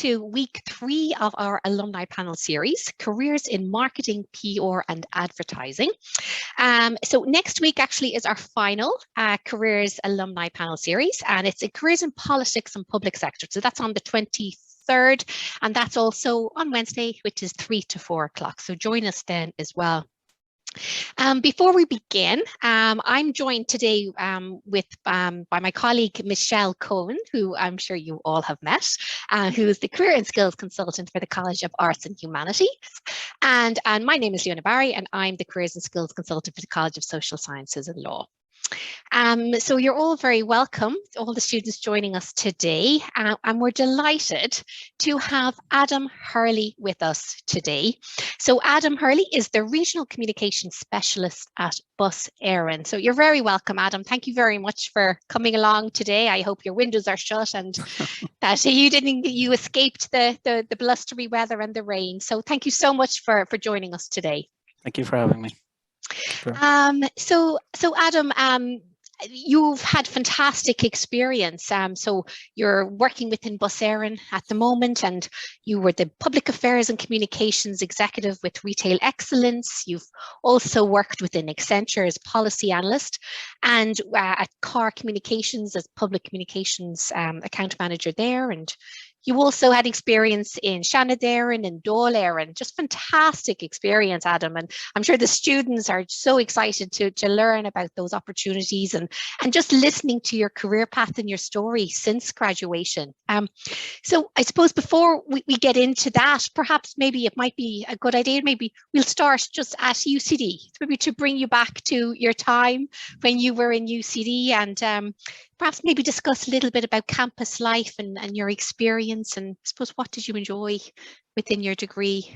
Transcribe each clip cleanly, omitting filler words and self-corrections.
to week 3 of our alumni panel series, Careers in Marketing, PR and Advertising. So next week actually is our final Careers Alumni panel series, and it's a Careers in Politics and Public Sector. So that's on the 23rd, and that's also on Wednesday, which is 3 to 4 o'clock. So join us then as well. Before we begin, I'm joined today by my colleague Michelle Cohen, who I'm sure you all have met, who is the Career and Skills Consultant for the College of Arts and Humanities. And my name is Leona Barry, and I'm the Careers and Skills Consultant for the College of Social Sciences and Law. So you're all very welcome, all the students joining us today, and we're delighted to have Adam Hurley with us today. So Adam Hurley is the Regional Communications Specialist at Bus Éireann. So you're very welcome, Adam. Thank you very much for coming along today. I hope your windows are shut and that you escaped the blustery weather and the rain. So thank you so much for joining us today. Thank you for having me. Sure. So Adam, you've had fantastic experience. So you're working within Bus Éireann at the moment, and you were the Public Affairs and Communications Executive with Retail Excellence. You've also worked within Accenture as Policy Analyst, and at Car Communications as Public Communications Account Manager there. And you also had experience in Shannon Éireann and Dáil Éireann. Just fantastic experience, Adam. And I'm sure the students are so excited to learn about those opportunities and just listening to your career path and your story since graduation. So I suppose before we get into that, perhaps maybe it might be a good idea, maybe we'll start just at UCD, maybe to bring you back to your time when you were in UCD, and perhaps maybe discuss a little bit about campus life and your experience, and I suppose what did you enjoy within your degree?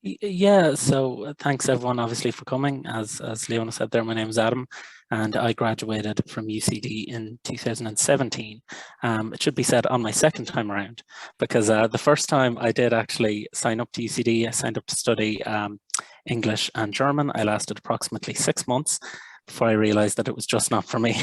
Yeah, so thanks everyone obviously for coming. As Leona said there, my name is Adam and I graduated from UCD in 2017. It should be said on my second time around, because the first time I did actually sign up to UCD, I signed up to study English and German. I lasted approximately 6 months before I realized that it was just not for me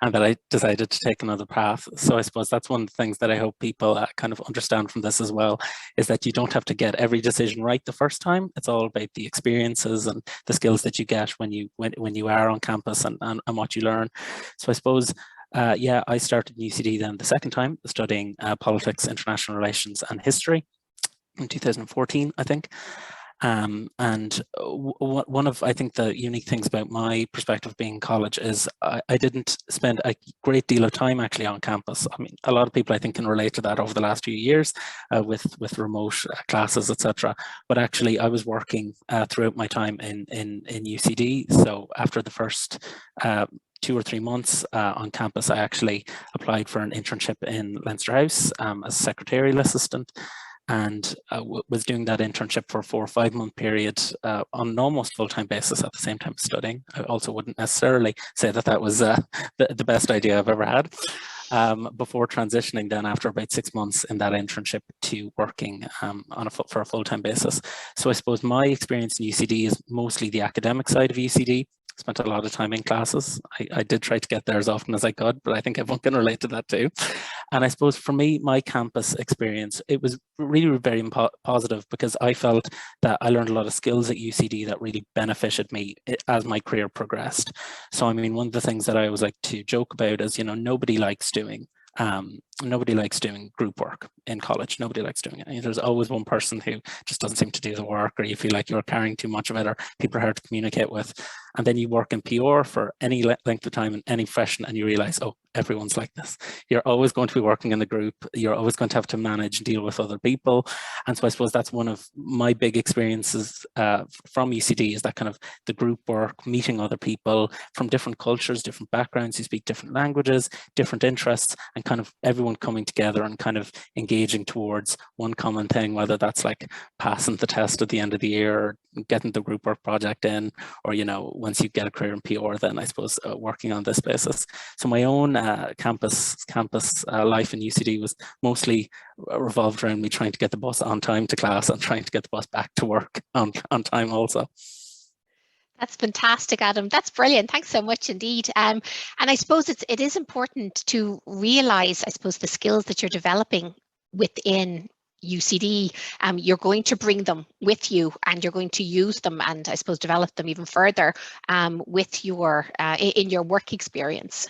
and that I decided to take another path. So I suppose that's one of the things that I hope people kind of understand from this as well, is that you don't have to get every decision right the first time. It's all about the experiences and the skills that you get when you are on campus and what you learn. So I suppose yeah, I started UCD then the second time, studying politics, international relations and history in 2014, I think. And one of, I think, the unique things about my perspective being in college is I didn't spend a great deal of time actually on campus. I mean, a lot of people I think can relate to that over the last few years with remote classes, etc. But actually I was working throughout my time in UCD. So after the first 2 or 3 months on campus, I actually applied for an internship in Leinster House as a secretarial assistant, and was doing that internship for a 4 or 5 month period on an almost full-time basis at the same time studying. I also wouldn't necessarily say that that was the best idea I've ever had. Before transitioning then after about 6 months in that internship to working for a full-time basis. So I suppose my experience in UCD is mostly the academic side of UCD. Spent a lot of time in classes. I did try to get there as often as I could, but I think everyone can relate to that too. And I suppose for me, my campus experience, it was really very positive, because I felt that I learned a lot of skills at UCD that really benefited me as my career progressed. So I mean, one of the things that I always like to joke about is, you know, nobody likes doing group work in college. Nobody likes doing it. There's always one person who just doesn't seem to do the work, or you feel like you're carrying too much of it, or people are hard to communicate with. And then you work in PR for any length of time in any profession, and you realize, oh, everyone's like this. You're always going to be working in a group. You're always going to have to manage and deal with other people. And so I suppose that's one of my big experiences from UCD, is that kind of the group work, meeting other people from different cultures, different backgrounds, who speak different languages, different interests, and kind of everyone coming together and kind of engaging towards one common thing, whether that's like passing the test at the end of the year, or getting the group work project in, or, you know, once you get a career in PR, then I suppose working on this basis. So my own campus life in UCD was mostly revolved around me trying to get the bus on time to class and trying to get the bus back to work on time also. That's fantastic, Adam. That's brilliant. Thanks so much indeed. And I suppose it is important to realize, I suppose, the skills that you're developing within UCD, you're going to bring them with you, and you're going to use them, and I suppose develop them even further with your in your work experience.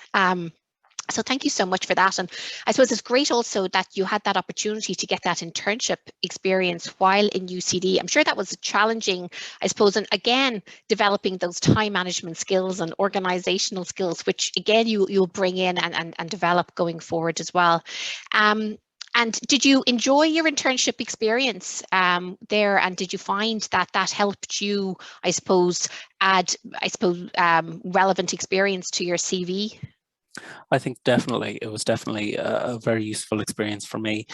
So thank you so much for that. And I suppose it's great also that you had that opportunity to get that internship experience while in UCD. I'm sure that was challenging, I suppose, and again, developing those time management skills and organizational skills, which again, you'll bring in and develop going forward as well. And did you enjoy your internship experience there? And did you find that that helped you, I suppose, add, relevant experience to your CV? I think definitely, it was definitely a very useful experience for me.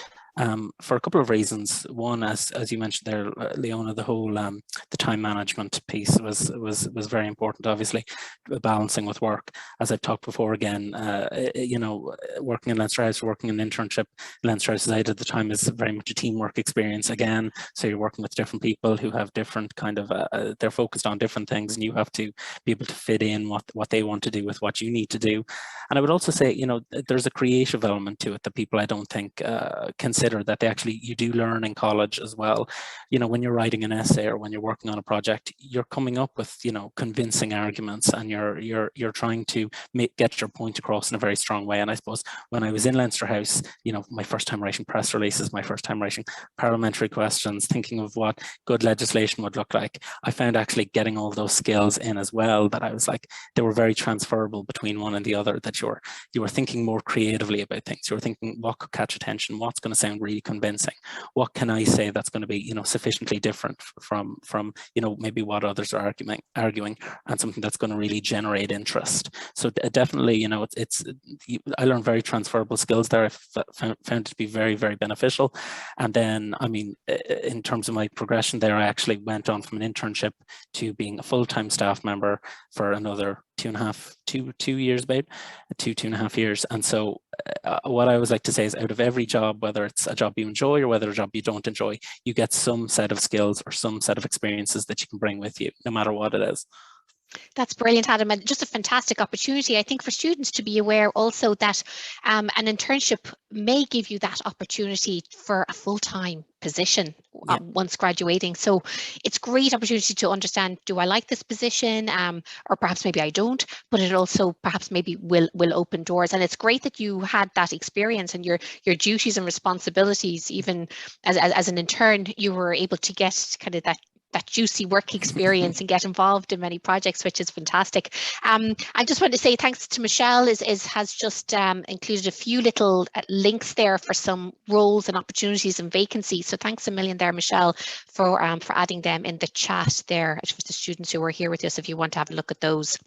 For a couple of reasons. One, as you mentioned there, Leona, the whole the time management piece was very important. Obviously, balancing with work, as I've talked before. Again, you know, working in Leinster House, working in an internship in Leinster House at the time is very much a teamwork experience. Again, so you're working with different people who have different kind of they're focused on different things, and you have to be able to fit in what they want to do with what you need to do. And I would also say, you know, there's a creative element to it that people I don't think consider, that they actually, you do learn in college as well. You know, when you're writing an essay or when you're working on a project, you're coming up with, you know, convincing arguments, and you're trying to get your point across in a very strong way. And I suppose when I was in Leinster House, you know, my first time writing press releases, my first time writing parliamentary questions, thinking of what good legislation would look like, I found actually getting all those skills in as well, that I was like, they were very transferable between one and the other, that you were thinking more creatively about things. You were thinking, what could catch attention? What's going to sound really convincing? What can I say that's going to be, you know, sufficiently different from you know, maybe what others are arguing, and something that's going to really generate interest. So definitely, you know, I learned very transferable skills there. I found it to be very, very beneficial. And then, I mean, in terms of my progression there, I actually went on from an internship to being a full-time staff member for another 2 years, about 2.5 years. And so what I always like to say is, out of every job, whether it's a job you enjoy or whether a job you don't enjoy, you get some set of skills or some set of experiences that you can bring with you, no matter what it is. That's brilliant, Adam, and just a fantastic opportunity, I think, for students to be aware also that an internship may give you that opportunity for a full-time position once graduating. So it's a great opportunity to understand, do I like this position, or perhaps maybe I don't, but it also perhaps maybe will open doors. And it's great that you had that experience, and your duties and responsibilities, even as an intern, you were able to get kind of that juicy work experience and get involved in many projects, which is fantastic. I just want to say thanks to Michelle, has just included a few little links there for some roles and opportunities and vacancies. So thanks a million there, Michelle, for adding them in the chat there for the students who are here with us, if you want to have a look at those.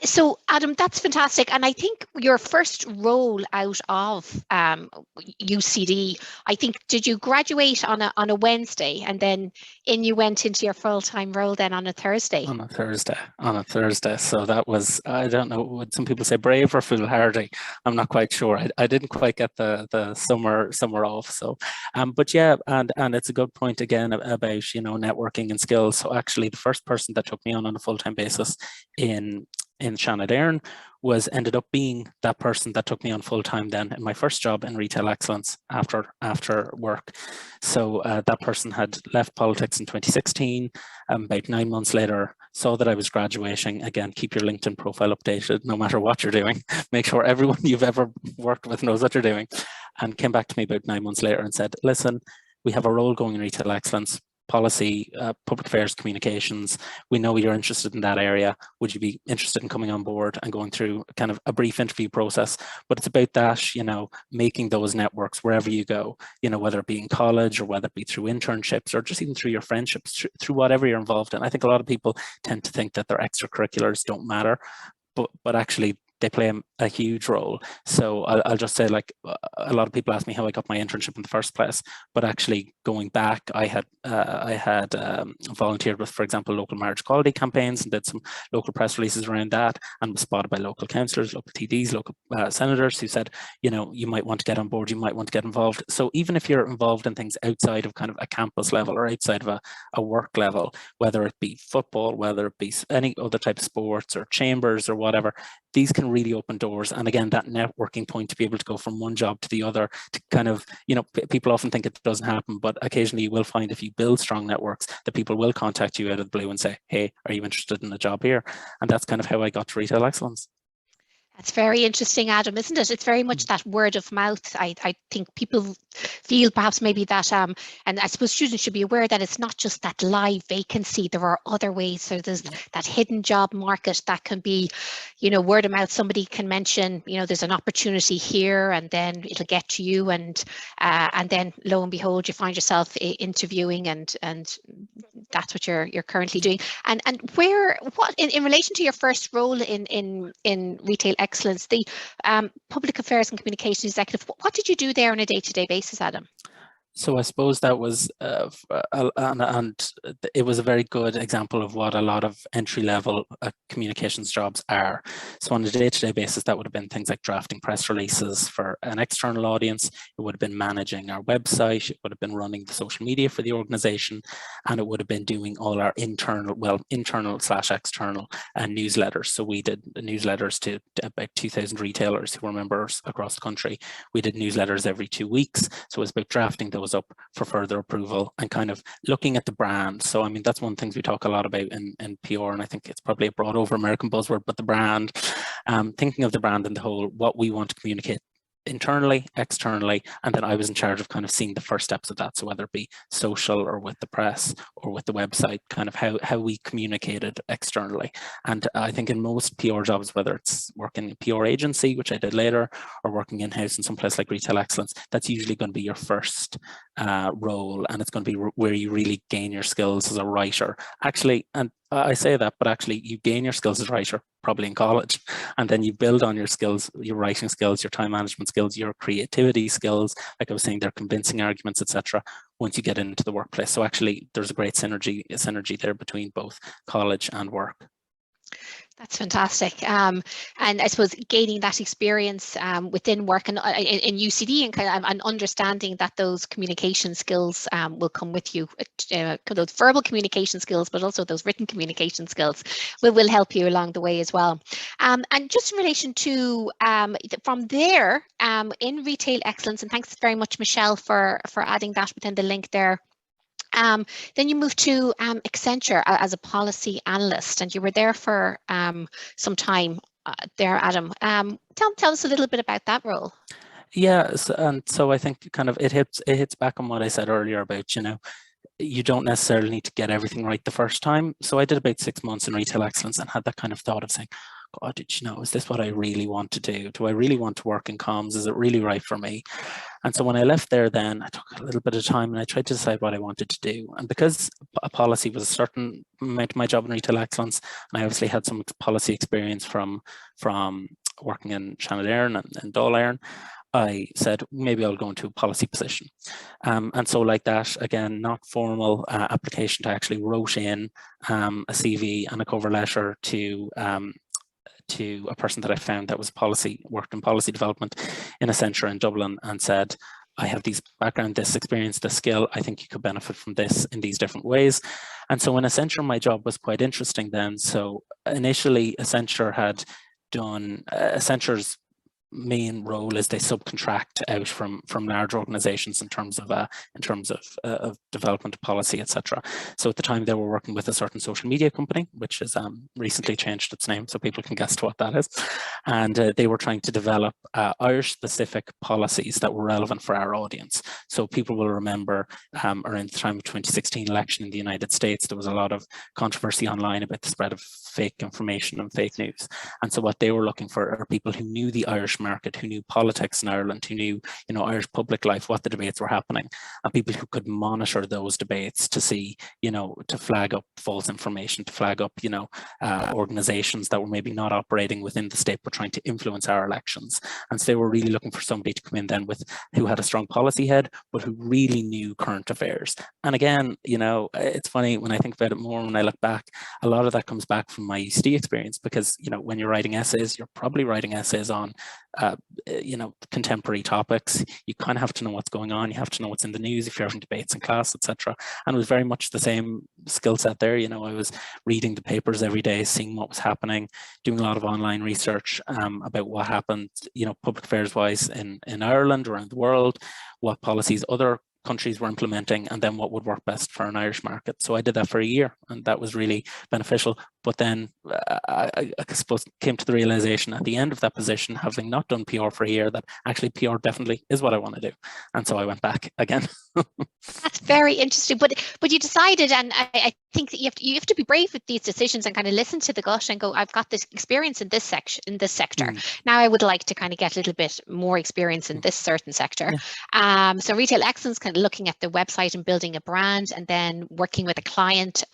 So Adam, that's fantastic. And I think your first role out of UCD, I think, did you graduate on a Wednesday, and then you went into your full-time role then on a Thursday? On a Thursday. So that was, I don't know, would some people say brave or foolhardy? I'm not quite sure. I didn't quite get the summer off. So, but yeah, and it's a good point again about, you know, networking and skills. So actually, the first person that took me on a full-time basis in Shannon ended up being that person that took me on full-time then in my first job in retail excellence after work. So that person had left politics in 2016. About 9 months later, saw that I was graduating. Again, keep your LinkedIn profile updated no matter what you're doing. Make sure everyone you've ever worked with knows what you're doing. And came back to me about 9 months later and said, listen, we have a role going in retail excellence, policy, public affairs, communications. We know you're interested in that area. Would you be interested in coming on board and going through kind of a brief interview process? But it's about that, you know, making those networks wherever you go, you know, whether it be in college or whether it be through internships or just even through your friendships, through whatever you're involved in. I think a lot of people tend to think that their extracurriculars don't matter, but actually they play a huge role. So I'll just say, like, a lot of people ask me how I got my internship in the first place, but actually going back, I had volunteered with, for example, local marriage equality campaigns, and did some local press releases around that, and was spotted by local councillors, local TDs, local senators, who said, you know, you might want to get on board, you might want to get involved. So even if you're involved in things outside of kind of a campus level or outside of a work level, whether it be football, whether it be any other type of sports or chambers or whatever, these can really open doors. And again, that networking point to be able to go from one job to the other, to kind of, you know, people often think it doesn't happen, but occasionally you will find if you build strong networks that people will contact you out of the blue and say, hey, are you interested in a job here? And that's kind of how I got to Retail Excellence. That's very interesting, Adam, isn't it? It's very much that word of mouth. I think people feel perhaps maybe that, and I suppose students should be aware that it's not just that live vacancy. There are other ways. So there's that hidden job market that can be, you know, word of mouth. Somebody can mention, you know, there's an opportunity here, and then it'll get to you, and then lo and behold, you find yourself interviewing, and that's what you're currently doing. And what in relation to your first role in Retail Excellence, the Public Affairs and Communications Executive, what did you do there on a day-to-day basis, Adam? So I suppose that was, and it was a very good example of what a lot of entry-level communications jobs are. So on a day-to-day basis, that would have been things like drafting press releases for an external audience. It would have been managing our website. It would have been running the social media for the organization, and it would have been doing all our internal/external newsletters. So we did newsletters to about 2,000 retailers who were members across the country. We did newsletters every 2 weeks. So it was about drafting those up for further approval and kind of looking at the brand. So I mean, that's one of the things we talk a lot about in PR, and I think it's probably a broad over American buzzword, but the brand, thinking of the brand and the whole, what we want to communicate internally, externally, and then I was in charge of kind of seeing the first steps of that. So whether it be social or with the press or with the website, kind of how we communicated externally. And I think in most PR jobs, whether it's working in a PR agency, which I did later, or working in-house in some place like Retail Excellence, that's usually going to be your first role, and it's going to be where you really gain your skills as a writer. Actually, and I say that, but actually you gain your skills as a writer probably in college, and then you build on your skills, your writing skills, your time management skills, your creativity skills, like I was saying, they're convincing arguments, etc., once you get into the workplace. So actually there's a great synergy there between both college and work. That's fantastic. And I suppose gaining that experience within work and in UCD, and kind of and understanding that those communication skills will come with you, those verbal communication skills, but also those written communication skills will help you along the way as well. And just in relation to from there in Retail Excellence, and thanks very much, Michelle, for adding that within the link there. Then you moved to Accenture as a policy analyst, and you were there for some time there, Adam. Tell us a little bit about that role. Yes, and so I think kind of it hits back on what I said earlier about, you know, you don't necessarily need to get everything right the first time. So I did about 6 months in Retail Excellence and had that kind of thought of saying, God, you know, is this what I really want to do? Do I really want to work in comms? Is it really right for me? And so when I left there, then I took a little bit of time and I tried to decide what I wanted to do. And because a policy was a certain amount of my job in Retail Excellence, and I obviously had some policy experience from working in Shannon Airn and Dáil Éireann, I said, maybe I'll go into a policy position. And so like that, again, not formal application, I actually wrote in a CV and a cover letter to a person that I found that was worked in policy development in Accenture in Dublin, and said, I have this background, this experience, this skill. I think you could benefit from this in these different ways. And so in Accenture, my job was quite interesting then. So initially, Accenture had done, Accenture's main role is they subcontract out from large organizations in terms of development of policy, etc. So at the time they were working with a certain social media company, which has recently changed its name, so people can guess to what that is. And they were trying to develop Irish specific policies that were relevant for our audience. So people will remember around the time of 2016 election in the United States, there was a lot of controversy online about the spread of fake information and fake news. And so what they were looking for are people who knew the Irish market, who knew politics in Ireland, who knew, you know, Irish public life, what the debates were happening, and people who could monitor those debates to see, you know, to flag up false information, to flag up, you know, organizations that were maybe not operating within the state but trying to influence our elections. And so they were really looking for somebody to come in then with who had a strong policy head but who really knew current affairs. And again, you know, it's funny when I think about it more, when I look back, a lot of that comes back from my UCD experience, because, you know, when you're writing essays, you're probably writing essays on contemporary topics. You kind of have to know what's going on. You have to know what's in the news if you're having debates in class, etc. And it was very much the same skill set there. I was reading the papers every day, seeing what was happening, doing a lot of online research about what happened, public affairs wise in Ireland, around the world, what policies other countries were implementing, and then what would work best for an Irish market. So I did that for a year, and that was really beneficial. But then I suppose came to the realization at the end of that position, having not done PR for a year, that actually PR definitely is what I want to do. And so I went back again. That's very interesting. But you decided, and I think that you have to be brave with these decisions and kind of listen to the gut and go, I've got this experience in this sector. Now I would like to kind of get a little bit more experience in this certain sector. Yeah. So retail excellence, kind of looking at the website and building a brand, and then working with a client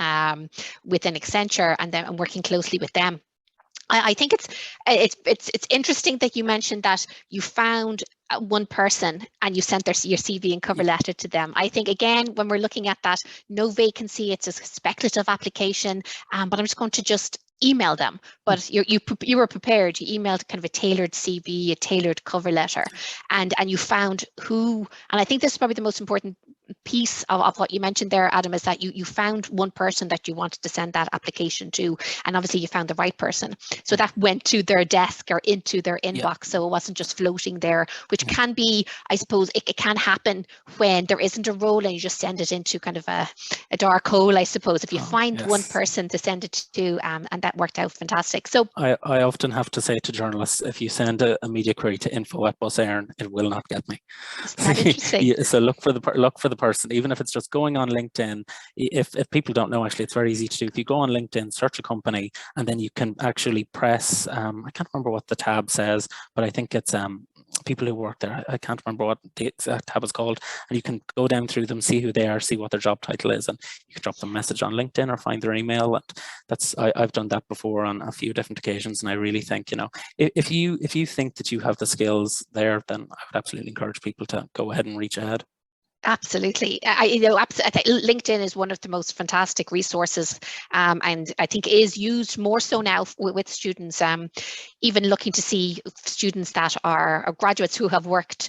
within Accenture, and then working closely with them. I think it's interesting that you mentioned that you found one person and you sent your CV and cover letter to them. I think, again, when we're looking at that, no vacancy, it's a speculative application, but I'm just going to email them. But you were prepared. You emailed kind of a tailored CV, a tailored cover letter, and you found who. And I think this is probably the most important piece of what you mentioned there, Adam, is that you found one person that you wanted to send that application to, and obviously you found the right person. So that went to their desk or into their inbox. So it wasn't just floating there, which can be, I suppose, it can happen when there isn't a role and you just send it into kind of a dark hole, I suppose. If you find one person to send it to, and that worked out fantastic. So I often have to say to journalists, if you send a media query to info@busairn, it will not get me. Interesting. So look for the person, even if it's just going on LinkedIn. If people don't know, actually, it's very easy to do. If you go on LinkedIn, search a company, and then you can actually press, I can't remember what the tab says, but I think it's people who work there. I can't remember what the exact tab is called. And you can go down through them, see who they are, see what their job title is, and you can drop them a message on LinkedIn or find their email. And I've done that before on a few different occasions. And I really think, if you think that you have the skills there, then I would absolutely encourage people to go ahead and reach ahead. Absolutely. I think LinkedIn is one of the most fantastic resources, and I think is used more so now with students, even looking to see students that are graduates who have worked,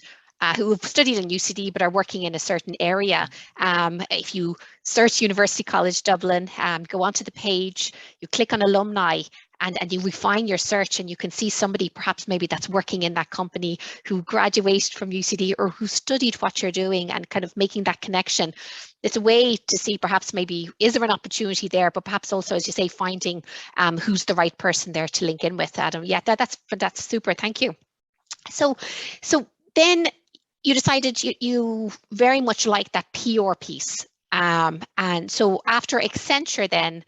who have studied in UCD but are working in a certain area. If you search University College Dublin, go onto the page, you click on alumni, and you refine your search, and you can see somebody perhaps maybe that's working in that company who graduated from UCD or who studied what you're doing, and kind of making that connection. It's a way to see perhaps maybe is there an opportunity there, but perhaps also, as you say, finding who's the right person there to link in with, Adam. Yeah, that's super. Thank you. So then you decided you very much like that PR piece. And so after Accenture then,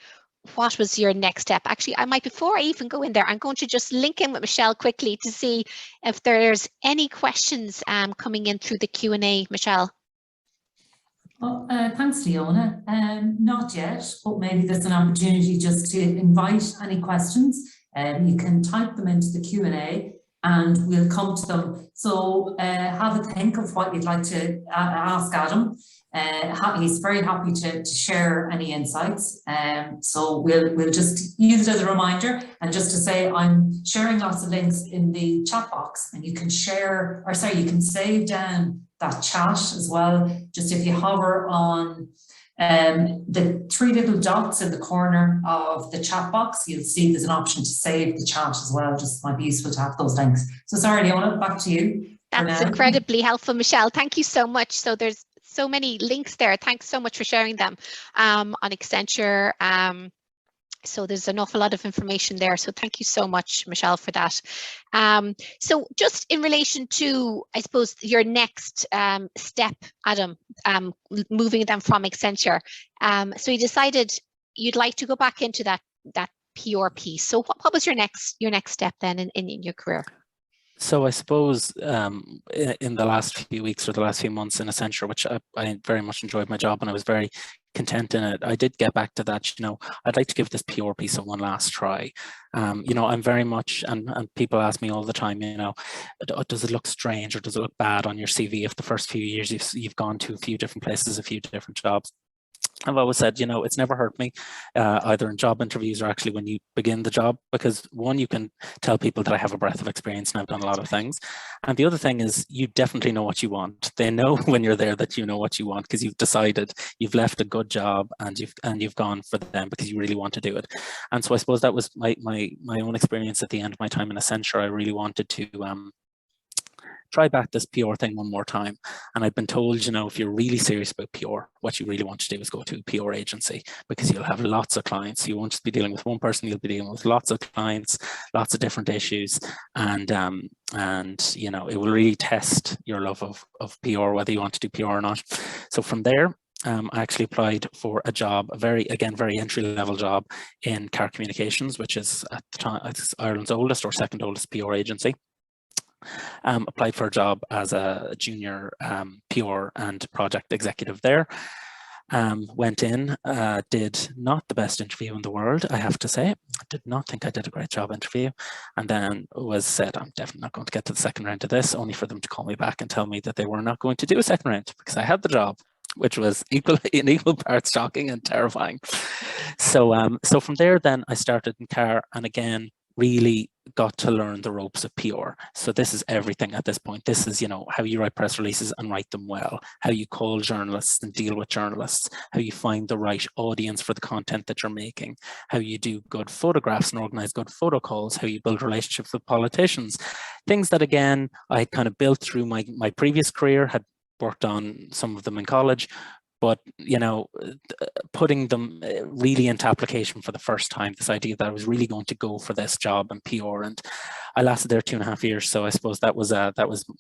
what was your next step? Actually, before I even go in there, I'm going to just link in with Michelle quickly to see if there's any questions coming in through the Q&A, Michelle. Well, thanks, Leona. Not yet, but maybe there's an opportunity just to invite any questions. You can type them into the Q&A and we'll come to them. So have a think of what you'd like to ask Adam. He's very happy to share any insights. So we'll just use it as a reminder, and just to say I'm sharing lots of links in the chat box, and you can you can save down that chat as well. Just if you hover on the three little dots in the corner of the chat box, you'll see there's an option to save the chat as well. Just might be useful to have those links. So sorry, Leona, back to you. That's incredibly helpful, Michelle. Thank you so much. So there's so many links there. Thanks so much for sharing them on Accenture. So there's an awful lot of information there. So thank you so much, Michelle, for that. So just in relation to, I suppose, your next step, Adam, moving them from Accenture. So you decided you'd like to go back into that PR piece. So what was your next step then in your career? So I suppose in the last few weeks or the last few months in Accenture, which I very much enjoyed my job and I was very content in it, I did get back to that, I'd like to give this PR piece one last try. I'm very much, and people ask me all the time, does it look strange or does it look bad on your CV if the first few years you've gone to a few different places, a few different jobs? I've always said, you know, it's never hurt me, either in job interviews or actually when you begin the job, because one, you can tell people that I have a breadth of experience and I've done a lot of things. And the other thing is you definitely know what you want. They know when you're there that you know what you want, because you've decided, you've left a good job and you've gone for them because you really want to do it. And so I suppose that was my own experience at the end of my time in Accenture. I really wanted to try back this PR thing one more time. And I've been told, you know, if you're really serious about PR, what you really want to do is go to a PR agency, because you'll have lots of clients. You won't just be dealing with one person, you'll be dealing with lots of clients, lots of different issues. And you know, it will really test your love of PR, whether you want to do PR or not. So from there, I actually applied for a job, a very entry-level job in Car Communications, which is at the time Ireland's oldest or second oldest PR agency. Applied for a job as a junior PR and project executive there. Went in, did not the best interview in the world, I have to say. I did not think I did a great job interview, and then was said, I'm definitely not going to get to the second round of this, only for them to call me back and tell me that they were not going to do a second round because I had the job, which was in equal parts shocking and terrifying. So from there, then I started in Car, and again, really got to learn the ropes of PR. So this is everything at this point. This is, you know, how you write press releases and write them well, how you call journalists and deal with journalists, how you find the right audience for the content that you're making, how you do good photographs and organize good photo calls, how you build relationships with politicians. Things that, again, I had kind of built through my previous career, had worked on some of them in college, but, you know, putting them really into application for the first time, this idea that I was really going to go for this job in PR. And I lasted there 2.5 years. So I suppose that was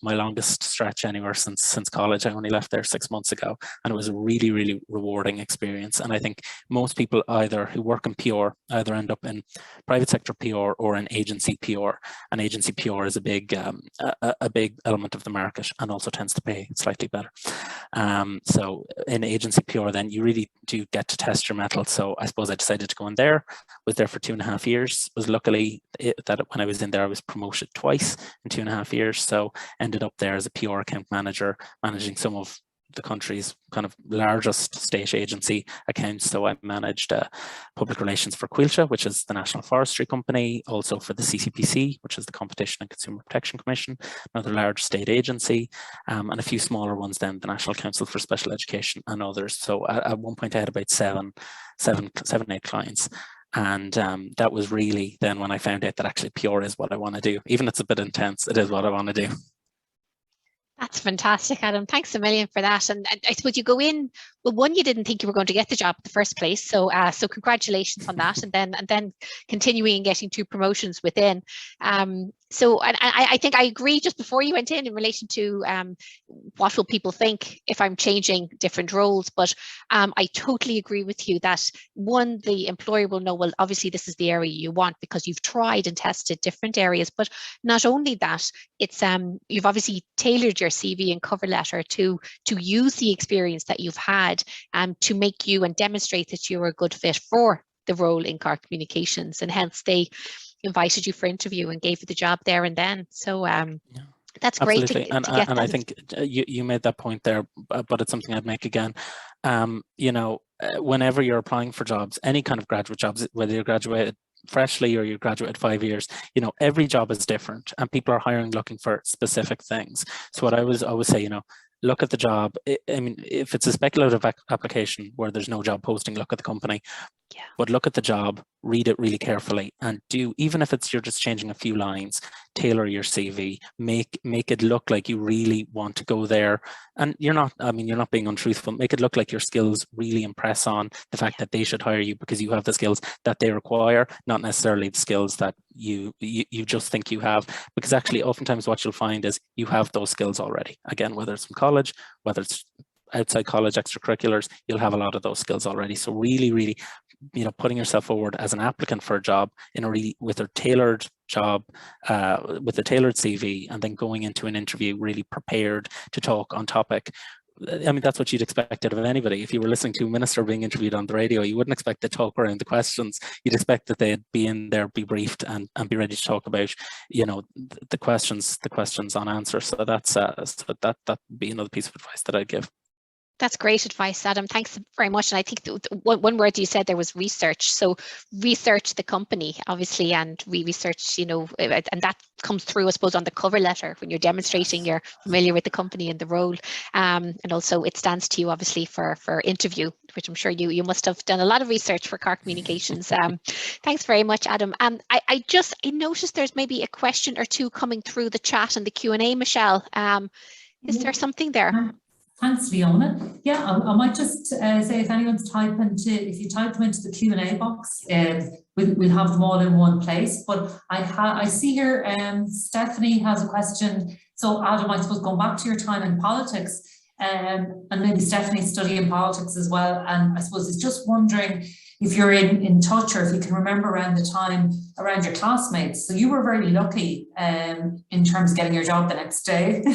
my longest stretch anywhere since college. I only left there 6 months ago, and it was a really, really rewarding experience. And I think most people either who work in PR either end up in private sector PR or in agency PR. And agency PR is a big element of the market, and also tends to pay slightly better. So in agency PR, then you really do get to test your mettle. So I suppose I decided to go in there, was there for 2.5 years, was luckily that when I was in there, I was promoted twice in 2.5 years. So ended up there as a PR account manager, managing some of the country's kind of largest state agency accounts. So I managed public relations for Quilcha, which is the National Forestry Company, also for the CCPC, which is the Competition and Consumer Protection Commission, another large state agency, and a few smaller ones then, the National Council for Special Education and others. So at one point I had about seven, 8 clients. And that was really then when I found out that actually PR is what I want to do. Even if it's a bit intense, it is what I want to do. That's fantastic, Adam. Thanks a million for that. And I suppose you go in, well, one, you didn't think you were going to get the job in the first place. So so congratulations on that. And then continuing and getting 2 promotions within. So I think I agree just before you went in relation to what will people think if I'm changing different roles. But I totally agree with you that one, the employer will know, well, obviously this is the area you want because you've tried and tested different areas. But not only that, it's you've obviously tailored your CV and cover letter to use the experience that you've had to make you and demonstrate that you're a good fit for the role in Car Communications, and hence they invited you for interview and gave you the job there and then. So that's great to get and that. I think you made that point there, but it's something I'd make again. You know, whenever you're applying for jobs, any kind of graduate jobs, whether you're graduated freshly or you graduate 5 years, you know, every job is different and people are hiring looking for specific things. So what I always say, you know, look at the job. I mean, if it's a speculative application where there's no job posting, look at the company. Yeah. But look at the job, read it really carefully, and do, even if you're just changing a few lines, tailor your CV, make it look like you really want to go there. And you're not being untruthful. Make it look like your skills really impress on the fact that they should hire you because you have the skills that they require, not necessarily the skills that you just think you have. Because actually, oftentimes what you'll find is you have those skills already. Again, whether it's from college, whether it's outside college extracurriculars, you'll have a lot of those skills already. So really, really, you know, putting yourself forward as an applicant for a job with a tailored job, with a tailored CV, and then going into an interview really prepared to talk on topic. I mean, that's what you'd expect out of anybody. If you were listening to a minister being interviewed on the radio, you wouldn't expect to talk around the questions. You'd expect that they'd be in there, be briefed, and be ready to talk about, you know, the questions on answer. So that'd be another piece of advice that I'd give. That's great advice, Adam. Thanks very much. And I think one word you said there was research. So research the company, obviously, and research, and that comes through, I suppose, on the cover letter when you're demonstrating you're familiar with the company and the role. And also it stands to you, obviously, for interview, which I'm sure you must have done a lot of research for Cork Communications. Thanks very much, Adam. I noticed there's maybe a question or two coming through the chat and the Q&A, Michelle. Is there something there? Thanks, Fiona. Yeah, I might just say if anyone's if you type them into the Q&A box, we'll have them all in one place. But I see here Stephanie has a question. So Adam, I suppose going back to your time in politics, and maybe Stephanie's studying politics as well, and I suppose it's just wondering if you're in touch, or if you can remember around the time around your classmates. So you were very lucky in terms of getting your job the next day.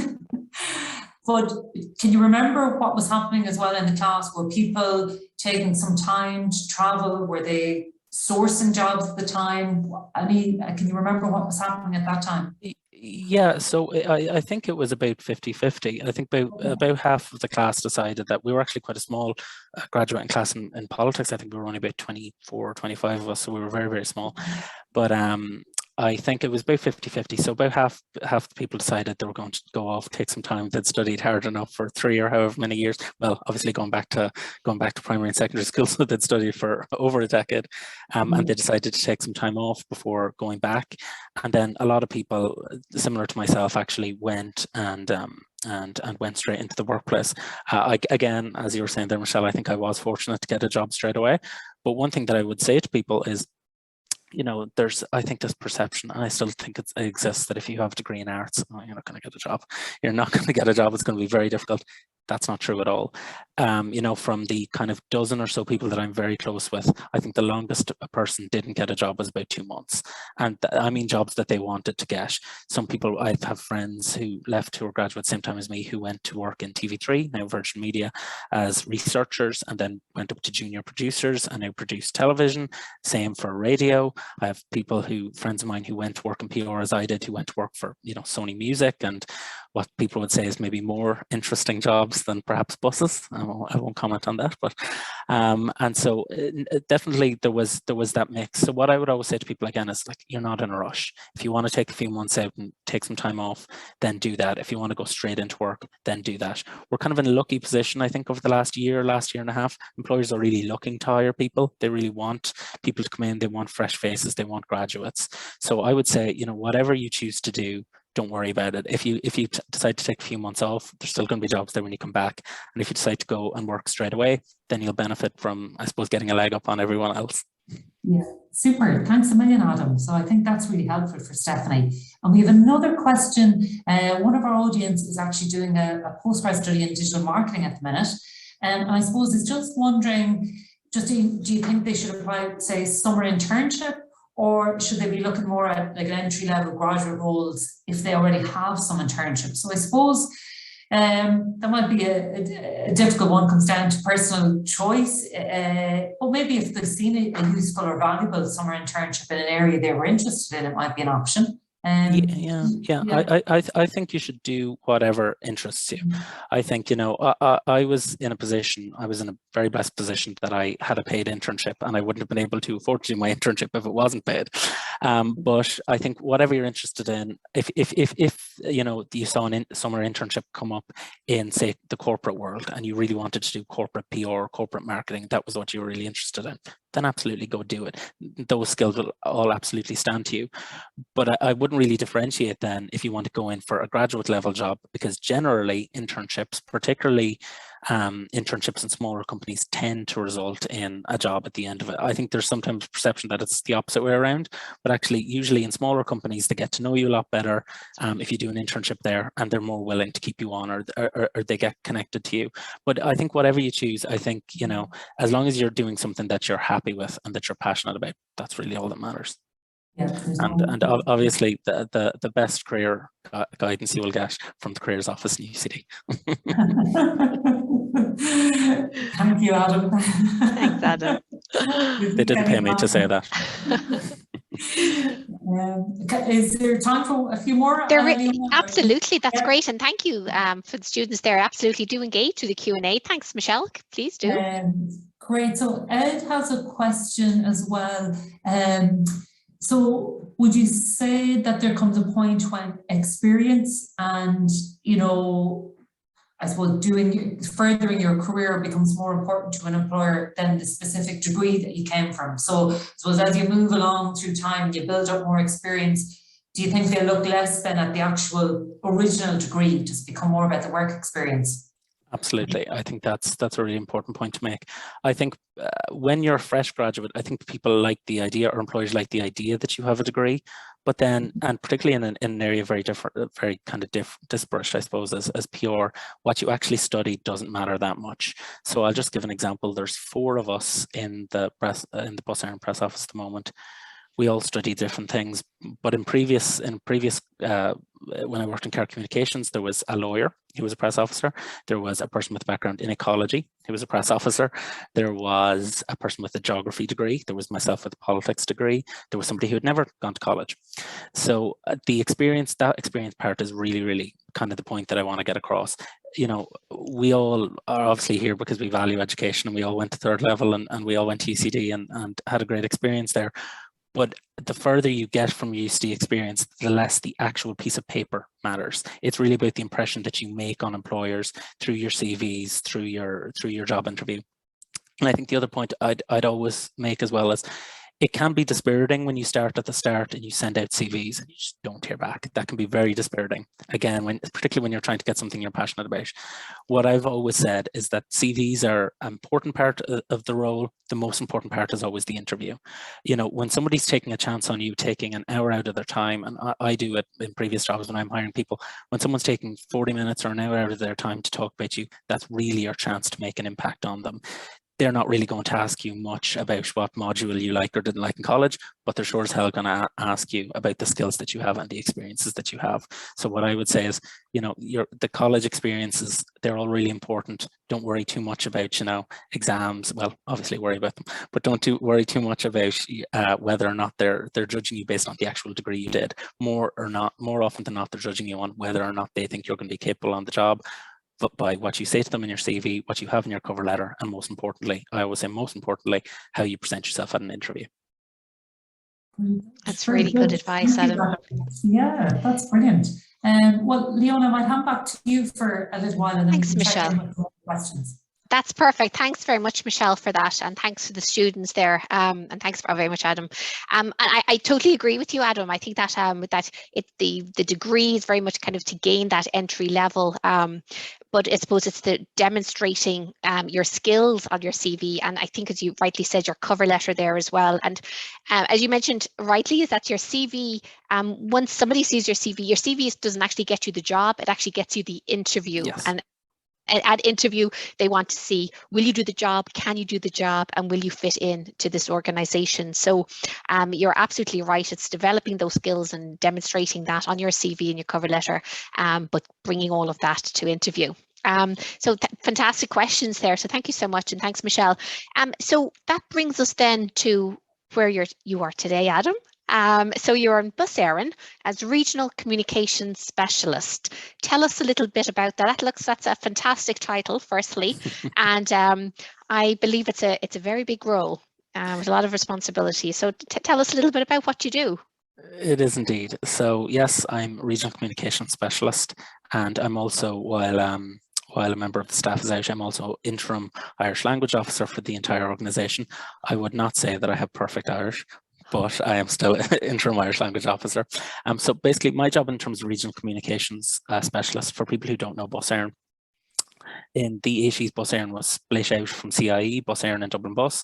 But can you remember what was happening as well in the class? Were people taking some time to travel? Were they sourcing jobs at the time? Can you remember what was happening at that time? Yeah, so I think it was about 50-50. I think about half of the class decided that we were actually quite a small graduating class in politics. I think we were only about 24 or 25 of us, so we were very, very small. But I think it was about 50-50. So about half the people decided they were going to go off, take some time. They'd studied hard enough for 3 or however many years. Well, obviously going back to primary and secondary school, so they'd studied for over a decade, and they decided to take some time off before going back. And then a lot of people, similar to myself, actually went and went straight into the workplace. Again, as you were saying there, Michelle, I think I was fortunate to get a job straight away. But one thing that I would say to people is, I think there's perception, and I still think it exists, that if you have a degree in arts, you're not going to get a job. You're not going to get a job. It's going to be very difficult. That's not true at all. From the kind of dozen or so people that I'm very close with, I think the longest a person didn't get a job was about 2 months. And I mean jobs that they wanted to get. Some people, I have friends who left who were graduates same time as me, who went to work in TV3, now Virgin Media, as researchers, and then went up to junior producers and now produce television. Same for radio. I have friends of mine who went to work in PR as I did, who went to work for, Sony Music, and what people would say is maybe more interesting jobs than perhaps buses. I won't comment on that, but and so definitely there was that mix. So what I would always say to people again is, like, you're not in a rush. If you want to take a few months out and take some time off, then do that. If you want to go straight into work, then do that. We're kind of in a lucky position, I think, over the last year and a half. Employers are really looking to hire people. They really want people to come in. They want fresh faces. They want graduates. So I would say, whatever you choose to do, don't worry about it. If you decide to take a few months off, there's still going to be jobs there when you come back. And if you decide to go and work straight away, then you'll benefit from, I suppose, getting a leg up on everyone else. Yeah, super. Thanks a million, Adam. So I think that's really helpful for Stephanie. And we have another question. One of our audience is actually doing a postgrad study in digital marketing at the minute. And I suppose it's just wondering, do you think they should apply, say, summer internship? Or should they be looking more at like an entry-level graduate roles if they already have some internship? So I suppose that might be a difficult one, comes down to personal choice. But maybe if they've seen a useful or valuable summer internship in an area they were interested in, it might be an option. Yeah. I think you should do whatever interests you. I think, I was in a very blessed position that I had a paid internship, and I wouldn't have been able to afford to do my internship if it wasn't paid. But I think whatever you're interested in, if you saw a summer internship come up in, say, the corporate world, and you really wanted to do corporate PR, corporate marketing, that was what you were really interested in, then absolutely go do it. Those skills will all absolutely stand to you. But I wouldn't really differentiate then if you want to go in for a graduate level job, because generally internships, particularly internships in smaller companies, tend to result in a job at the end of it. I think there's sometimes a perception that it's the opposite way around, but actually usually in smaller companies, they get to know you a lot better if you do an internship there, and they're more willing to keep you on, or they get connected to you. But I think whatever you choose, I think, as long as you're doing something that you're happy with and that you're passionate about, that's really all that matters. Yeah, and obviously the best career guidance you will get from the careers office in UCD. Thank you, Adam. Thanks, Adam. They didn't pay me to say that. Is there time for a few more? Absolutely, that's great, and thank you for the students there. Absolutely, do engage with the Q&A. Thanks, Michelle. Please do. Great. So Ed has a question as well. So would you say that there comes a point when experience and, you know, I suppose furthering your career becomes more important to an employer than the specific degree that you came from? So I suppose as you move along through time, you build up more experience. Do you think they look less than at the actual original degree, just become more about the work experience? Absolutely. I think that's a really important point to make. I think when you're a fresh graduate, I think people like the idea, or employers like the idea, that you have a degree, but then, and particularly in an area very different, very kind of disparate, I suppose, as PR, what you actually study doesn't matter that much. So I'll just give an example. There's 4 of us in the Bus Éireann press office at the moment. We all study different things, but in previous when I worked in car communications, there was a lawyer who was a press officer. There was a person with a background in ecology who was a press officer. There was a person with a geography degree. There was myself with a politics degree. There was somebody who had never gone to college. So that experience part is really, really kind of the point that I want to get across. You know, we all are obviously here because we value education, and we all went to 3rd level, and we all went to UCD and had a great experience there. But the further you get from UCD experience, the less the actual piece of paper matters. It's really about the impression that you make on employers through your CVs, through your job interview. And I think the other point I'd always make as well is, it can be dispiriting when you start at the start and you send out CVs and you just don't hear back. That can be very dispiriting. Again, particularly when you're trying to get something you're passionate about. What I've always said is that CVs are an important part of the role. The most important part is always the interview. You know, when somebody's taking a chance on you, taking an hour out of their time, and I do it in previous jobs when I'm hiring people, when someone's taking 40 minutes or an hour out of their time to talk about you, that's really your chance to make an impact on them. They're not really going to ask you much about what module you like or didn't like in college, but they're sure as hell going to ask you about the skills that you have and the experiences that you have. So what I would say is, you know, the college experiences, they're all really important. Don't worry too much about, you know, exams. Well, obviously worry about them, but don't worry too much about whether or not they're judging you based on the actual degree you did. More often than not, they're judging you on whether or not they think you're going to be capable on the job, but by what you say to them in your CV, what you have in your cover letter, and most importantly, I always say most importantly, how you present yourself at an interview. That's really good advice, Adam. Yeah, that's brilliant. Well, Leona, I might hand back to you for a little while, and then thanks, Michelle. Questions. That's perfect. Thanks very much, Michelle, for that, and thanks to the students there, and thanks very much, Adam. And I totally agree with you, Adam. I think that the degree is very much kind of to gain that entry level, but I suppose it's the demonstrating your skills on your CV, and I think, as you rightly said, your cover letter there as well. And as you mentioned rightly, is that your CV. Once somebody sees your CV doesn't actually get you the job; it actually gets you the interview. Yes. And at interview, they want to see, will you do the job? Can you do the job? And will you fit in to this organization? So you're absolutely right. It's developing those skills and demonstrating that on your CV and your cover letter, but bringing all of that to interview. So fantastic questions there. So thank you so much. And thanks, Michelle. So that brings us then to where you are today, Adam. So you're in Bus Éireann as Regional Communications Specialist. Tell us a little bit about that. That's a fantastic title, firstly, and I believe it's a very big role with a lot of responsibility. So tell us a little bit about what you do. It is indeed. So yes, I'm Regional Communications Specialist, and I'm also, while a member of the staff is out, I'm also interim Irish language officer for the entire organisation. I would not say that I have perfect Irish, but I am still interim Irish language officer. So basically my job in terms of regional communications specialist, for people who don't know Bus Éireann, in the 80s, Bus Éireann was split out from CIE, Bus Éireann and Dublin Bus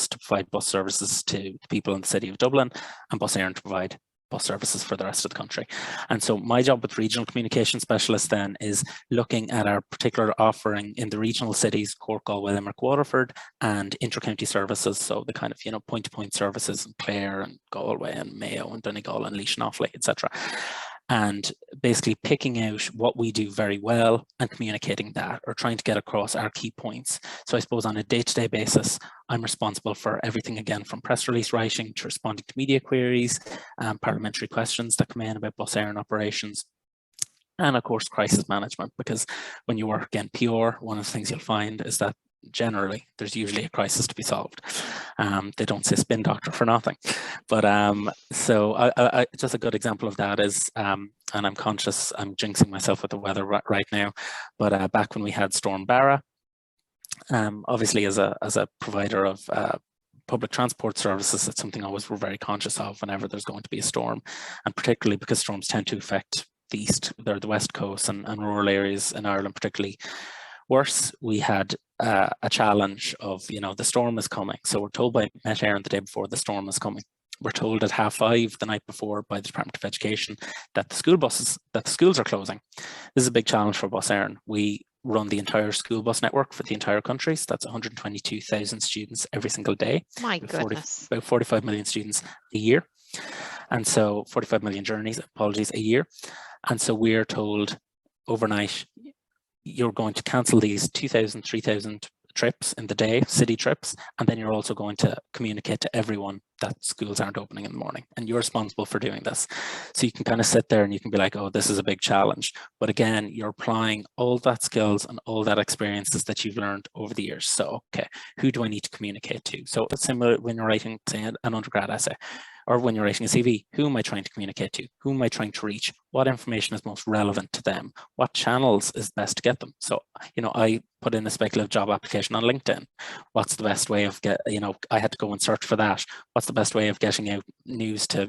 to provide bus services to the people in the city of Dublin, and Bus Éireann to provide bus services for the rest of the country. And so my job with regional communication specialist then is looking at our particular offering in the regional cities, Cork, Galway, Limerick, Waterford, and inter-county services, so the kind of, you know, point-to-point services in Clare and Galway and Mayo and Donegal and Laois and Offaly, etc. and basically picking out what we do very well and communicating that, or trying to get across our key points. So I suppose on a day-to-day basis, I'm responsible for everything, again, from press release writing to responding to media queries, parliamentary questions that come in about bus Éireann operations, and of course crisis management, because when you work in PR, one of the things you'll find is that generally there's usually a crisis to be solved. They don't say spin doctor for nothing. But so just a good example of that is, and I'm conscious I'm jinxing myself with the weather right now, but back when we had Storm Barra, obviously as a provider of public transport services, it's something always we're very conscious of whenever there's going to be a storm, and particularly because storms tend to affect the east, the west coast and rural areas in Ireland particularly worse. We had a challenge of, the storm is coming. So we're told by Met Éireann the day before the storm is coming. We're told at 5:30 the night before by the Department of Education that the schools are closing. This is a big challenge for bus Éireann. We run the entire school bus network for the entire country. So that's 122,000 students every single day. My goodness. About 45 million students a year. And so 45 million journeys, apologies, a year. And so we're told overnight, you're going to cancel these 2,000, 3,000 trips in the day, city trips, and then you're also going to communicate to everyone that schools aren't opening in the morning, and you're responsible for doing this. So you can kind of sit there and you can be like, oh, this is a big challenge. But again, you're applying all that skills and all that experiences that you've learned over the years. So, okay, who do I need to communicate to? So it's similar when you're writing, say, an undergrad essay, or when you're writing a CV, who am I trying to communicate to? Who am I trying to reach? What information is most relevant to them? What channels is best to get them? So, I put in a speculative job application on LinkedIn. What's the best way of I had to go and search for that. What's the best way of getting out news to,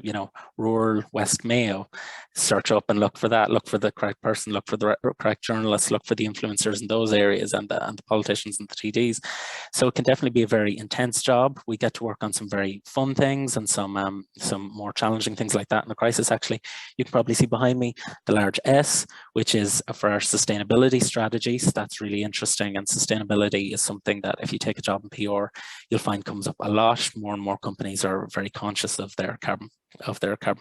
rural West Mayo? Search up and look for that, look for the correct person, look for the correct journalists, look for the influencers in those areas and the politicians and the TDs. So it can definitely be a very intense job. We get to work on some very fun things and some more challenging things like that in the crisis. Actually, you can probably see behind me the large S, which is for our sustainability strategies. That's really interesting, and sustainability is something that if you take a job in PR, you'll find comes up a lot. More and more companies are very conscious of their carbon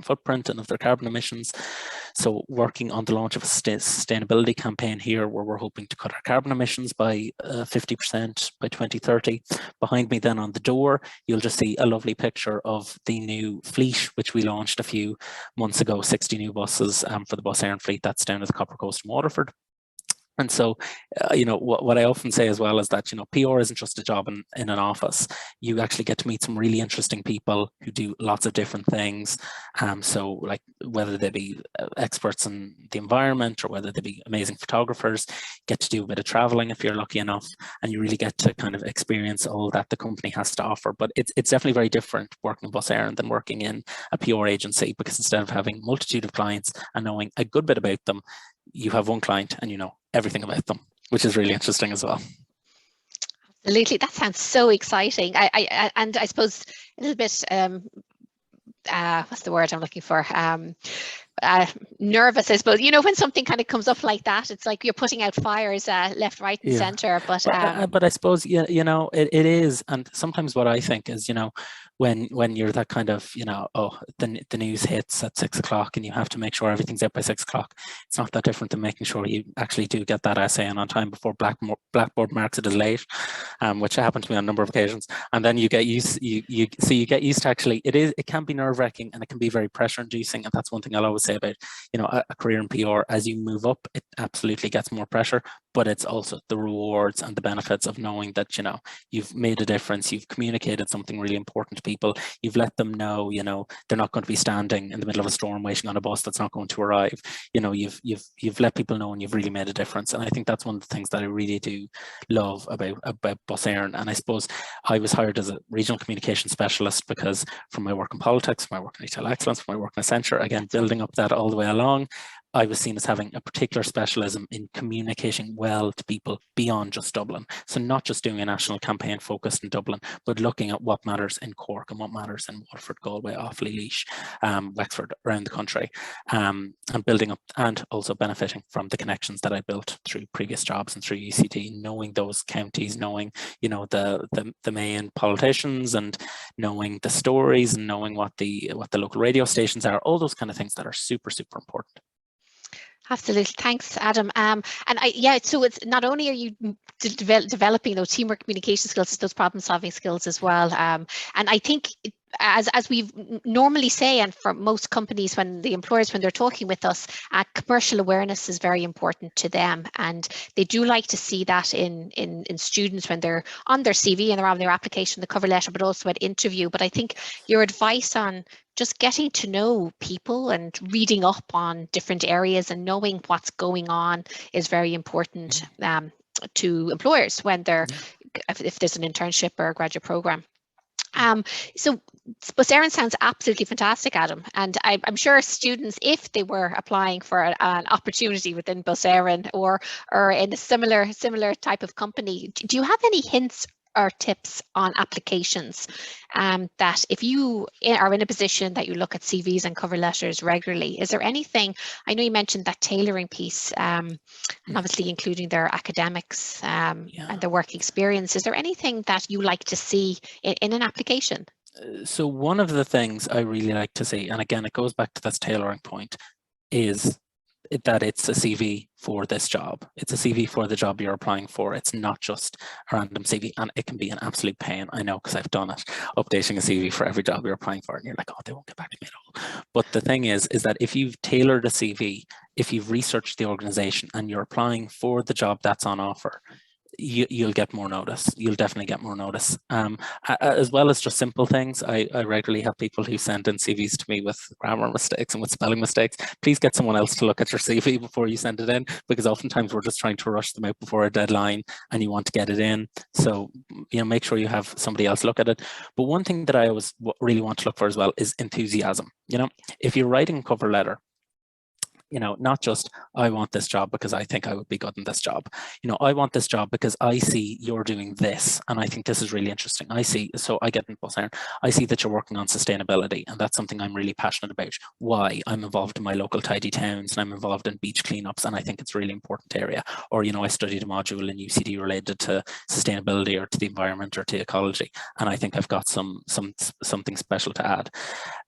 footprint and of their carbon emissions. So working on the launch of a sustainability campaign here, where we're hoping to cut our carbon emissions by 50% by 2030. Behind me then on the door, you'll just see a lovely picture of the new fleet, which we launched a few months ago, 60 new buses for the bus Éireann fleet. That's down at the Copper Coast in Waterford. And so, what I often say as well is that, PR isn't just a job in an office. You actually get to meet some really interesting people who do lots of different things. So like whether they be experts in the environment or whether they be amazing photographers, get to do a bit of traveling if you're lucky enough, and you really get to kind of experience all that the company has to offer. But it's definitely very different working in bus Éireann than working in a PR agency, because instead of having a multitude of clients and knowing a good bit about them, you have one client and you know everything about them, which is really interesting as well. Absolutely, that sounds so exciting. And I suppose a little bit, what's the word I'm looking for? Nervous, I suppose. When something kind of comes up like that, it's like you're putting out fires left, right, and center. But I suppose it is, and sometimes what I think is, when you're that kind of, the news hits at 6 o'clock and you have to make sure everything's out by 6 o'clock. It's not that different than making sure you actually do get that essay in on time before Blackboard marks it as late, which happened to me on a number of occasions. And then you get used to actually, it can be nerve-wracking and it can be very pressure-inducing. And that's one thing I'll always say about, a career in PR. As you move up, it absolutely gets more pressure, but it's also the rewards and the benefits of knowing that, you've made a difference, you've communicated something really important to people, you've let them know, they're not going to be standing in the middle of a storm waiting on a bus that's not going to arrive. You've let people know and you've really made a difference. And I think that's one of the things that I really do love about bus Éireann. And I suppose I was hired as a regional communication specialist because from my work in politics, from my work in retail excellence, from my work in Accenture, again, building up that all the way along, I was seen as having a particular specialism in communicating well to people beyond just Dublin. So not just doing a national campaign focused in Dublin, but looking at what matters in Cork and what matters in Waterford, Galway, Offaly, Laois, Wexford, around the country, and building up and also benefiting from the connections that I built through previous jobs and through UCD, knowing those counties, knowing, the main politicians and knowing the stories and knowing what the local radio stations are, all those kind of things that are super, super important. Absolutely. Thanks, Adam. So it's not only are you developing those teamwork communication skills, those problem solving skills as well. And I think as we normally say, and for most companies, when the employers, when they're talking with us, commercial awareness is very important to them, and they do like to see that in students when they're on their CV and they're on their application, the cover letter, but also at interview. But I think your advice on just getting to know people and reading up on different areas and knowing what's going on is very important to employers when they're, if there's an internship or a graduate program. So Bosaren sounds absolutely fantastic, Adam. And I'm sure students, if they were applying for an opportunity within Bosaren or in a similar type of company, do you have any hints or tips on applications that if you are in a position that you look at CVs and cover letters regularly, is there anything, I know you mentioned that tailoring piece, and obviously including their academics and their work experience, is there anything that you like to see in an application? So one of the things I really like to see, and again, it goes back to this tailoring point, is that it's a CV for this job. It's a CV for the job you're applying for. It's not just a random CV, and it can be an absolute pain. I know, because I've done it, updating a CV for every job you're applying for, and you're like, oh, they won't get back to me at all. But the thing is that if you've tailored a CV, if you've researched the organization and you're applying for the job that's on offer, you'll get more notice. You'll definitely get more notice. As well as just simple things. I regularly have people who send in CVs to me with grammar mistakes and with spelling mistakes. Please get someone else to look at your CV before you send it in, because oftentimes we're just trying to rush them out before a deadline and you want to get it in. So, make sure you have somebody else look at it. But one thing that I always really want to look for as well is enthusiasm. If you're writing a cover letter, not just, I want this job because I think I would be good in this job. I want this job because I see you're doing this and I think this is really interesting. So I get in Bosaren, I see that you're working on sustainability, and that's something I'm really passionate about. Why? I'm involved in my local tidy towns and I'm involved in beach cleanups, and I think it's a really important area. Or, I studied a module in UCD related to sustainability or to the environment or to ecology, and I think I've got something special to add.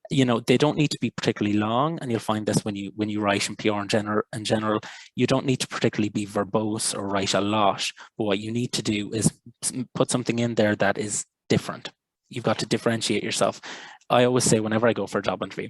They don't need to be particularly long, and you'll find this when you write in PR in general, you don't need to particularly be verbose or write a lot, but what you need to do is put something in there that is different. You've got to differentiate yourself. I always say, whenever I go for a job interview,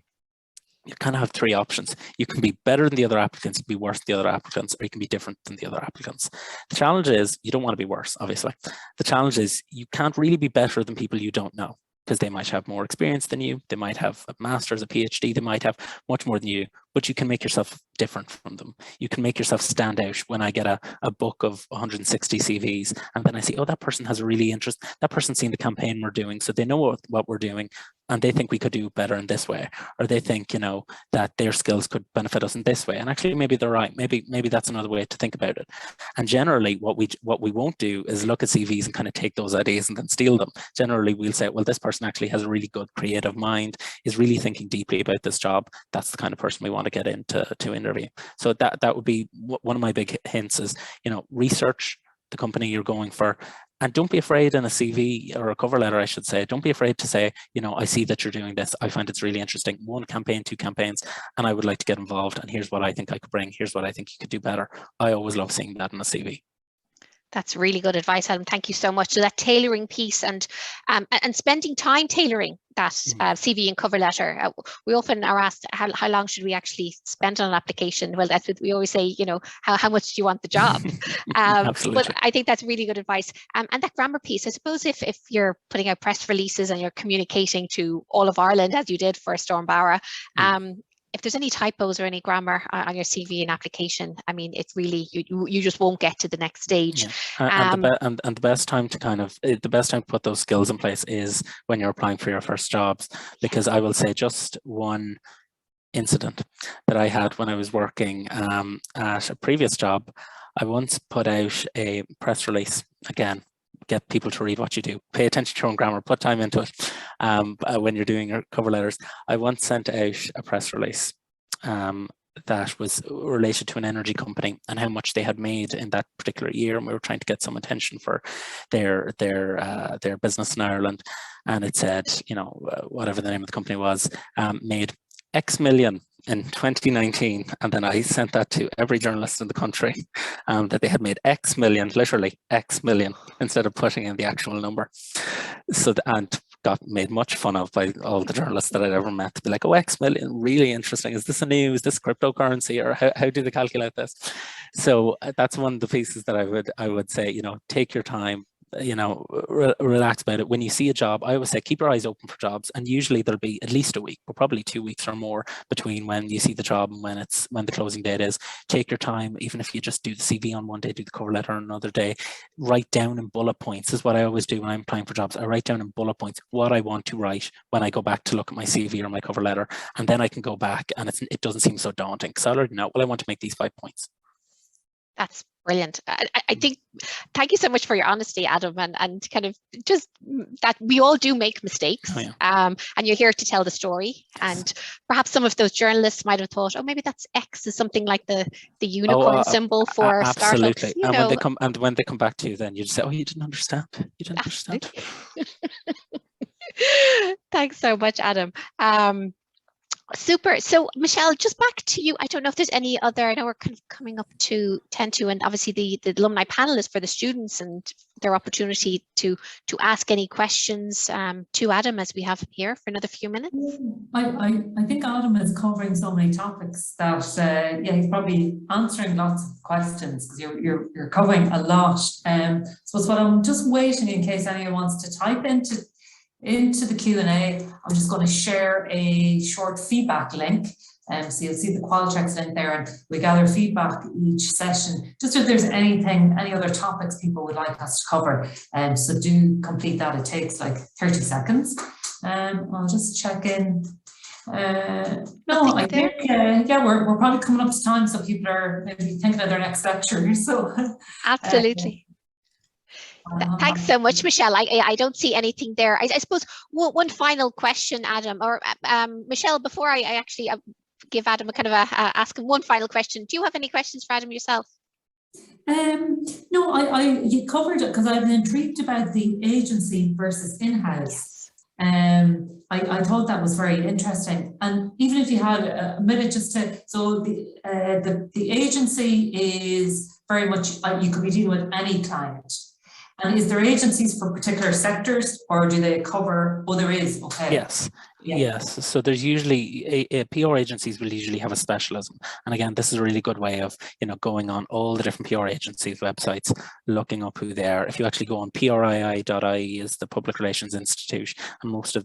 you kind of have three options. You can be better than the other applicants, you can be worse than the other applicants, or you can be different than the other applicants. The challenge is, you don't want to be worse, obviously. The challenge is, you can't really be better than people you don't know, because they might have more experience than you, they might have a master's, a PhD, they might have much more than you, but you can make yourself different from them. You can make yourself stand out. When I get a book of 160 CVs, and then I see, oh, that person has a really interest, that person's seen the campaign we're doing, so they know what we're doing, and they think we could do better in this way, or they think, that their skills could benefit us in this way. And actually, maybe they're right. Maybe that's another way to think about it. And generally, what we won't do is look at CVs and kind of take those ideas and then steal them. Generally, we'll say, well, this person actually has a really good creative mind, is really thinking deeply about this job. That's the kind of person we want to get into interview. So that would be one of my big hints is, research the company you're going for. And don't be afraid in a CV or a cover letter, I should say, don't be afraid to say, I see that you're doing this. I find it's really interesting. 1 campaign, 2 campaigns, and I would like to get involved. And here's what I think I could bring. Here's what I think you could do better. I always love seeing that in a CV. That's really good advice, Adam. Thank you so much. So that tailoring piece and spending time tailoring that CV and cover letter. We often are asked, how long should we actually spend on an application? Well, that's what we always say, how much do you want the job? Absolutely. But I think that's really good advice. And that grammar piece, I suppose if you're putting out press releases and you're communicating to all of Ireland, as you did for Stormbara, if there's any typos or any grammar on your CV and application, I mean, it's really, you just won't get to the next stage. Yeah. And the best time to put those skills in place is when you're applying for your first jobs, because I will say just one incident that I had when I was working at a previous job. I once put out a press release, again, get people to read what you do, pay attention to your own grammar, put time into it when you're doing your cover letters. I once sent out a press release that was related to an energy company and how much they had made in that particular year, and we were trying to get some attention for their business in Ireland. And it said, whatever the name of the company was, made X million in 2019, and then I sent that to every journalist in the country, that they had made X million, literally X million, instead of putting in the actual number. So and got made much fun of by all the journalists that I'd ever met, to be like, oh, X million, really interesting. Is this a new, is this cryptocurrency, or how do they calculate this? So that's one of the pieces that I would say, you know, take your time, you know, relax about it. When you see a job, I always say keep your eyes open for jobs, and usually there'll be at least a week, but probably 2 weeks or more between when you see the job and when the closing date is. Take your time, even if you just do the CV on one day, do the cover letter on another day. Write down in bullet points. This is what I always do when I'm applying for jobs. I write down in bullet points what I want to write when I go back to look at my CV or my cover letter, and then I can go back and it doesn't seem so daunting, because I already know, well, I want to make these 5 points. That's brilliant. I think, thank you so much for your honesty, Adam, and kind of just that we all do make mistakes. Oh, yeah. And you're here to tell the story. And perhaps some of those journalists might have thought, oh, maybe that's X is something like the unicorn symbol for absolutely. startups. And when they come back to you, then you just say, oh, you didn't understand. You didn't understand. Thanks so much, Adam. Super. So, Michelle, just back to you. I don't know if there's any other, I know we're kind of coming up to 10 to, and obviously the alumni panel is for the students and their opportunity to ask any questions to Adam, as we have him here for another few minutes. I think Adam is covering so many topics that, yeah, he's probably answering lots of questions, because you're covering a lot. So what I'm just waiting in case anyone wants to type into the Q&A. I'm just going to share a short feedback link. So you'll see the Qualtrics link there, and we gather feedback each session, just if there's any other topics people would like us to cover. So do complete that. It takes like 30 seconds. I'll just check in. No, I think, yeah, we're probably coming up to time, so people are maybe thinking of their next lecture. So absolutely. Thanks so much, Michelle. I don't see anything there. I suppose one final question, Adam, or Michelle, before I actually give Adam a kind of ask him one final question. Do you have any questions for Adam yourself? No, you covered it, because I've been intrigued about the agency versus in-house. Yes. I thought that was very interesting. And even if you had a minute just to, so the agency is very much, you could be dealing with any client. And is there agencies for particular sectors, or do they cover? Oh, there is. Okay. Yes. Yeah. Yes. So there's usually PR agencies will usually have a specialism, and again, this is a really good way of, you know, going on all the different PR agencies' websites, looking up who they are. If you actually go on PRII.ie is the Public Relations Institute, and most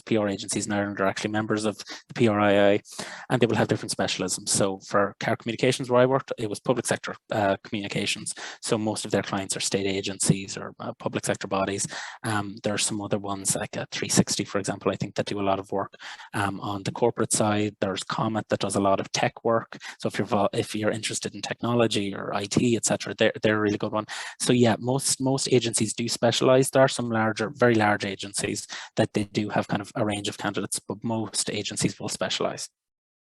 PR agencies in Ireland are actually members of the PRII, and they will have different specialisms. So for Car Communications, where I worked, it was public sector communications. So most of their clients are state agencies or public sector bodies. There are some other ones like 360, for example, I think, that do a lot of work on the corporate side. There's Comet that does a lot of tech work. So if you're interested in technology or IT, etc., they're a really good one. So yeah, most agencies do specialize. There are some very large agencies that they do have kind of a range of candidates, but most agencies will specialize.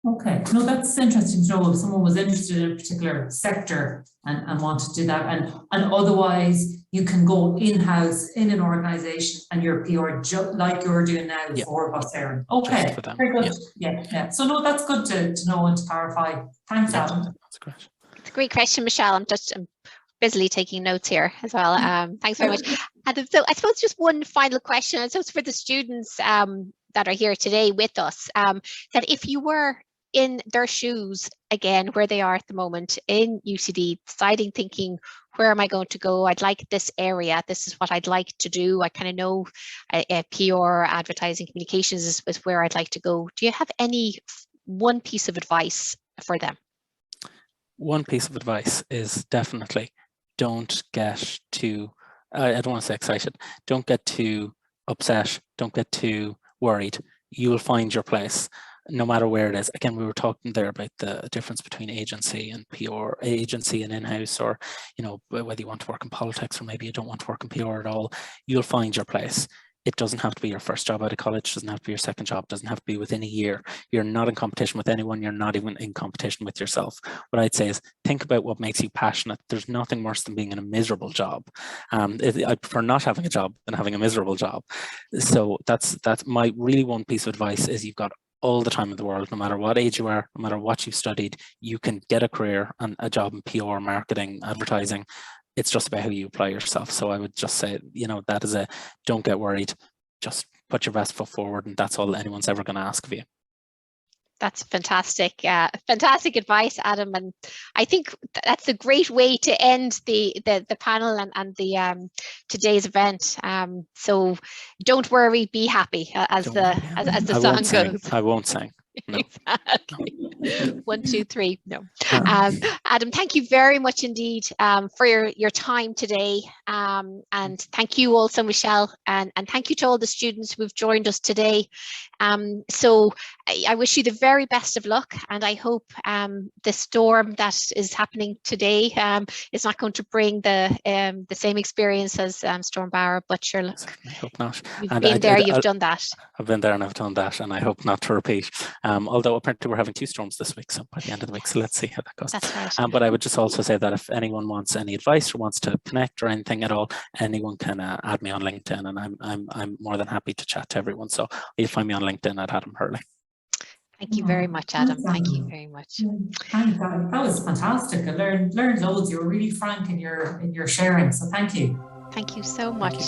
Okay, no, that's interesting to know if someone was interested in a particular sector and wanted to do that, and otherwise you can go in-house in an organisation and you're PR like you're doing now for Bossera. Okay, very good. Yeah. So no, that's good to know and to clarify. Thanks, Adam. That's great. It's a great question, Michelle. I'm busily taking notes here as well. Thanks very much. Adam, so I suppose just one final question, and so it's for the students that are here today with us, that if you were in their shoes again, where they are at the moment in UCD, deciding, thinking, where am I going to go? I'd like this area. This is what I'd like to do. I kind of know PR, advertising, communications is where I'd like to go. Do you have one piece of advice for them? One piece of advice is definitely don't get too, I don't want to say excited, don't get too upset, don't get too worried. You will find your place, no matter where it is. Again, we were talking there about the difference between agency and PR, agency and in-house, or, you know, whether you want to work in politics or maybe you don't want to work in PR at all. You'll find your place. It doesn't have to be your first job out of college, doesn't have to be your second job, doesn't have to be within a year. You're not in competition with anyone, you're not even in competition with yourself. What I'd say is think about what makes you passionate. There's nothing worse than being in a miserable job. I prefer not having a job than having a miserable job. So that's my really one piece of advice is you've got all the time in the world, no matter what age you are, no matter what you've studied, you can get a career and a job in PR, marketing, advertising. It's just about how you apply yourself. So I would just say, you know, that is don't get worried, just put your best foot forward, and that's all anyone's ever going to ask of you. That's fantastic, fantastic advice, Adam. And I think that's a great way to end the panel and the today's event. So don't worry, be happy, as the song goes. I won't sing. No. Exactly. 1, 2, 3. No. Adam, thank you very much indeed for your time today. And thank you also, Michelle, and thank you to all the students who've joined us today. So I wish you the very best of luck, and I hope the storm that is happening today is not going to bring the same experience as Storm Barra, but sure, look, I hope not. You've been there, you've done that. I've been there and I've done that, and I hope not to repeat. Although apparently we're having 2 storms this week, so by the end of the week, so let's see how that goes. That's right. But I would just also say that if anyone wants any advice or wants to connect or anything at all, anyone can add me on LinkedIn, and I'm more than happy to chat to everyone. So you'll find me on LinkedIn at Adam Hurley. Thank you very much, Adam. Thank you very much. That was fantastic. I learned loads. You were really frank in your sharing, so thank you. Thank you so much.